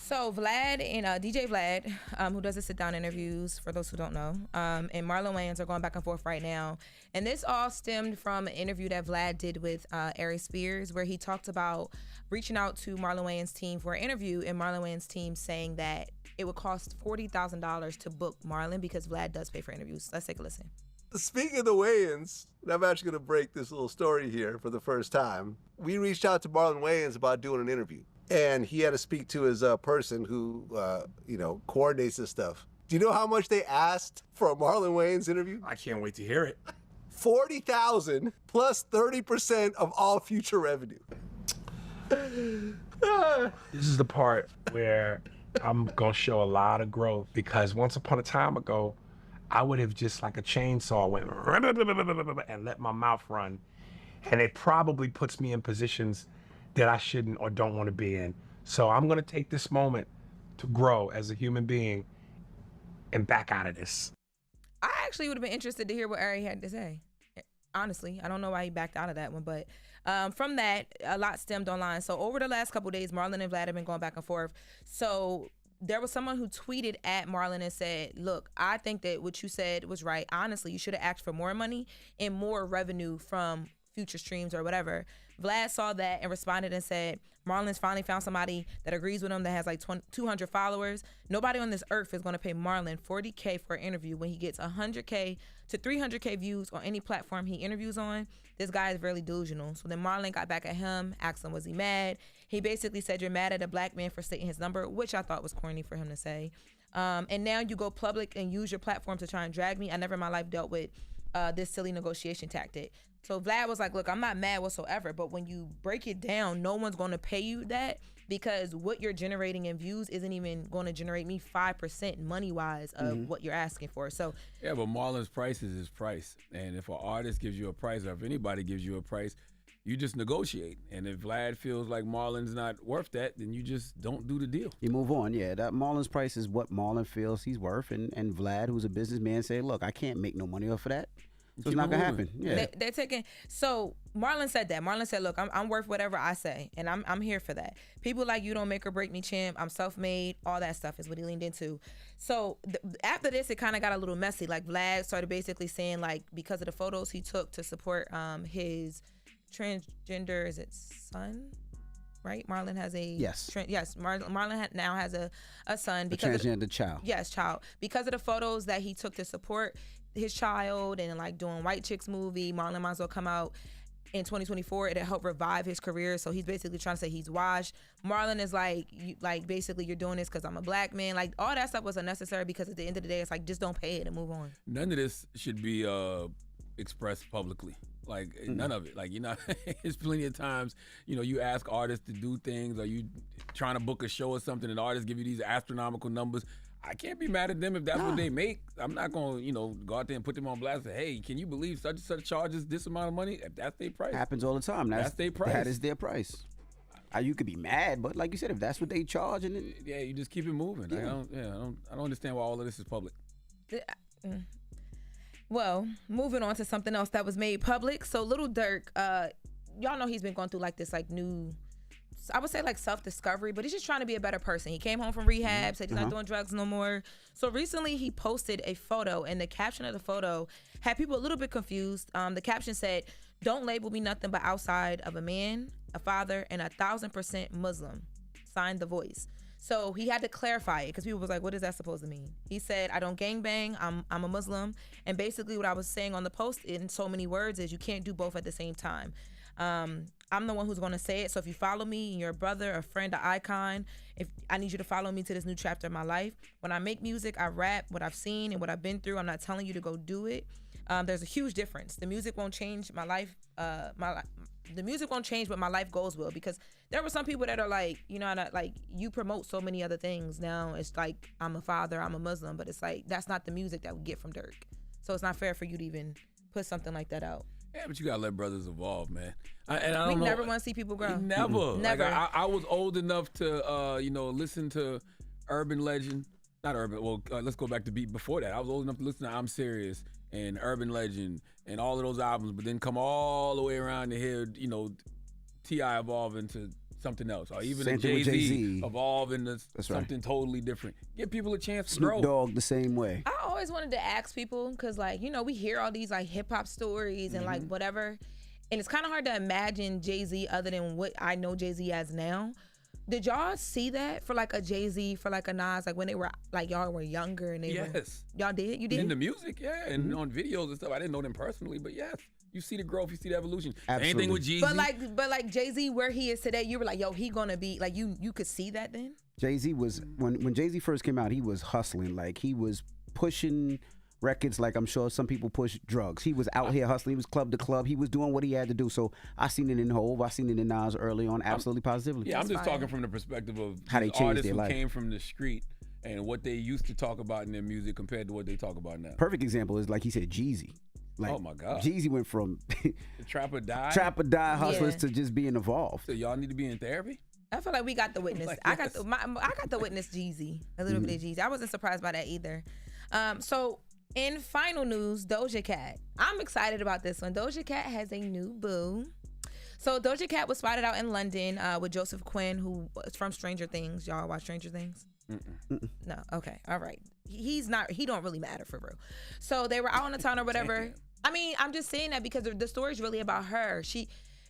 So Vlad and DJ Vlad, who does the sit-down interviews, for those who don't know, and Marlon Wayans are going back and forth right now. And this all stemmed from an interview that Vlad did with Arce, where he talked about reaching out to Marlon Wayans' team for an interview, and Marlon Wayans' team saying that it would cost $40,000 to book Marlon because Vlad does pay for interviews. Let's take a listen. Speaking of the Wayans, I'm actually going to break this little story here for the first time. We reached out to Marlon Wayans about doing an interview, and he had to speak to his person who, coordinates this stuff. Do you know how much they asked for a Marlon Wayans interview? I can't wait to hear it. $40,000 plus 30% of all future revenue. This is the part where I'm gonna show a lot of growth, because once upon a time ago, I would have just like a chainsaw went and let my mouth run. And it probably puts me in positions that I shouldn't or don't want to be in. So I'm gonna take this moment to grow as a human being and back out of this. I actually would have been interested to hear what Ari had to say. Honestly, I don't know why he backed out of that one, but from that, a lot stemmed online. So over the last couple of days, Marlon and Vlad have been going back and forth. So there was someone who tweeted at Marlon and said, look, I think that what you said was right. Honestly, you should have asked for more money and more revenue from future streams or whatever. Vlad saw that and responded and said, Marlon's finally found somebody that agrees with him, that has like 200 followers. Nobody on this earth is going to pay Marlon $40K for an interview when he gets 100K to 300K views on any platform he interviews on. This guy is very delusional. So then Marlon got back at him, asked him, was he mad? He basically said, you're mad at a black man for stating his number, which I thought was corny for him to say. And now you go public and use your platform to try and drag me. I never in my life dealt with this silly negotiation tactic. So Vlad was like, look, I'm not mad whatsoever, but when you break it down, no one's going to pay you that, because what you're generating in views isn't even going to generate me 5% money-wise of what you're asking for. So yeah, but Marlon's price is his price. And if an artist gives you a price, or if anybody gives you a price, you just negotiate. And if Vlad feels like Marlon's not worth that, then you just don't do the deal. You move on, yeah. That Marlon's price is what Marlon feels he's worth. And Vlad, who's a businessman, say, look, I can't make no money off of that. So it's not gonna happen. Yeah, they're taking. So Marlon said that. Marlon said, "Look, I'm worth whatever I say, and I'm here for that. People like you don't make or break me, champ. I'm self-made. All that stuff is what he leaned into." So after this, it kind of got a little messy. Like Vlad started basically saying, like, because of the photos he took to support his transgender, is it son? Right, Marlon has a yes. Marlon now has a son because a transgender child. Yes, child. Because of the photos that he took to support his child and like doing White Chicks movie, Marlon might as well come out in 2024. It'll help revive his career. So he's basically trying to say he's washed. Marlon is like, basically you're doing this because I'm a black man. Like all that stuff was unnecessary, because at the end of the day, it's like just don't pay it and move on. None of this should be expressed publicly. Like none of it. Like there's plenty of times, you ask artists to do things, or you trying to book a show or something, and artists give you these astronomical numbers. I can't be mad at them if that's what they make. I'm not going to, go out there and put them on blast and say, hey, can you believe such and such charges this amount of money? If that's their price. Happens all the time. That's their price. That is their price. You could be mad, but like you said, if that's what they charge, and yeah, you just keep it moving. Yeah. I don't understand why all of this is public. Well, moving on to something else that was made public. So Lil Durk, y'all know he's been going through like this like new, I would say like self-discovery, but he's just trying to be a better person. He came home from rehab, said he's not doing drugs no more. So recently he posted a photo, and the caption of the photo had people a little bit confused. The caption said, "Don't label me nothing but outside of a man, a father, and 1,000% Muslim. Signed The Voice." So he had to clarify it, because people was like, what is that supposed to mean? He said, I don't gangbang, I'm a Muslim. And basically what I was saying on the post in so many words is you can't do both at the same time. I'm the one who's going to say it. So if you follow me and you're a brother, a friend, an icon, if I need you to follow me to this new chapter of my life. When I make music, I rap what I've seen and what I've been through. I'm not telling you to go do it. There's a huge difference. The music won't change my life. The music won't change, but my life goals will, because there were some people that are like, like you promote so many other things. Now it's like, I'm a father, I'm a Muslim, but it's like, that's not the music that we get from Durk. So it's not fair for you to even put something like that out. Yeah, but you gotta let brothers evolve, man. We never want to see people grow. Never. Never. Like, I was old enough to, listen to Urban Legend. Not Urban. Well, let's go back to beat before that. I was old enough to listen to I'm Serious and Urban Legend and all of those albums, but then come all the way around to hear, T.I. evolve into something else, or even Same a thing with Jay-Z Jay-Z. evolve into That's right. something totally different. Give people a chance to Snoop grow. Dogg the same way. I always wanted to ask people because, like, you know, we hear all these like hip hop stories and like whatever, and it's kind of hard to imagine Jay-Z other than what I know Jay-Z as now. Did y'all see that for like a Jay-Z, for like a Nas, like when they were like y'all were younger and they were? Y'all did? You did? In the music, yeah, and on videos and stuff. I didn't know them personally, but yes, you see the growth, you see the evolution. Absolutely. Anything with Jeezy. But like Jay-Z, where he is today, you were like, yo, he gonna be like you could see that then? Jay-Z was when Jay-Z first came out, he was hustling. Like he was pushing records like I'm sure some people push drugs. He was out here hustling. He was club to club. He was doing what he had to do. So I seen it in Hov. I seen it in Nas early on. Absolutely, positively. Yeah, I'm just talking from the perspective of how they changed artists their who life. came from the street and what they used to talk about in their music compared to what they talk about now. Perfect example is like he said, Jeezy. Like, oh my God. Jeezy went from The trap or die. hustlers to just being involved. So y'all need to be in therapy? I feel like we got the witness. Like, I got the witness Jeezy, a little bit of Jeezy. I wasn't surprised by that either. So in final news, Doja Cat. I'm excited about this one. Doja Cat has a new boo. So Doja Cat was spotted out in London with Joseph Quinn, who is from Stranger Things. Y'all watch Stranger Things? No. Okay. All right. He's not. He don't really matter for real. So they were out on the town or whatever. I mean, I'm just saying that because the story is really about her.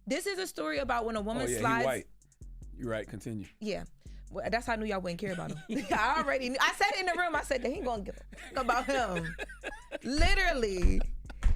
This is a story about when a woman slides. He white. You're right. Continue. Yeah. Well, that's how I knew y'all wouldn't care about him. I already knew. I said it in the room. I said that he ain't gonna give a fuck about him. Literally.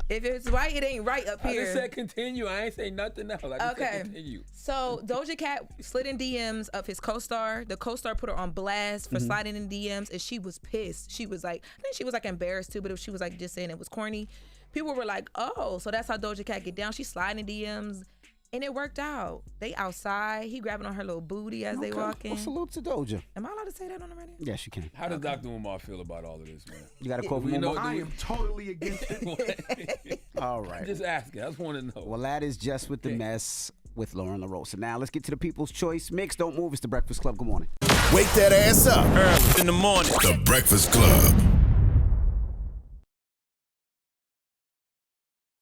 If it's white, it ain't right up here. I just said continue. I ain't say nothing else. I just said continue. So Doja Cat slid in DMs of his co-star. The co-star put her on blast for sliding in DMs, and she was pissed. She was like, I think she was like embarrassed too, but she was like just saying it was corny. People were like, oh, so that's how Doja Cat get down. She sliding in DMs. And it worked out. They outside. He grabbing on her little booty as they walk in. Well, salute to Doja. Am I allowed to say that on the radio? Yes, you can. How does Dr. Umar feel about all of this, man? You got a quote from You know, Umar? I am totally against it. All right. Just asking. I just want to know. Well, that is Jess with the Mess with Lauren LaRosa. Now, let's get to the People's Choice Mix. Don't move. It's The Breakfast Club. Good morning. Wake that ass up early in the morning. The Breakfast Club.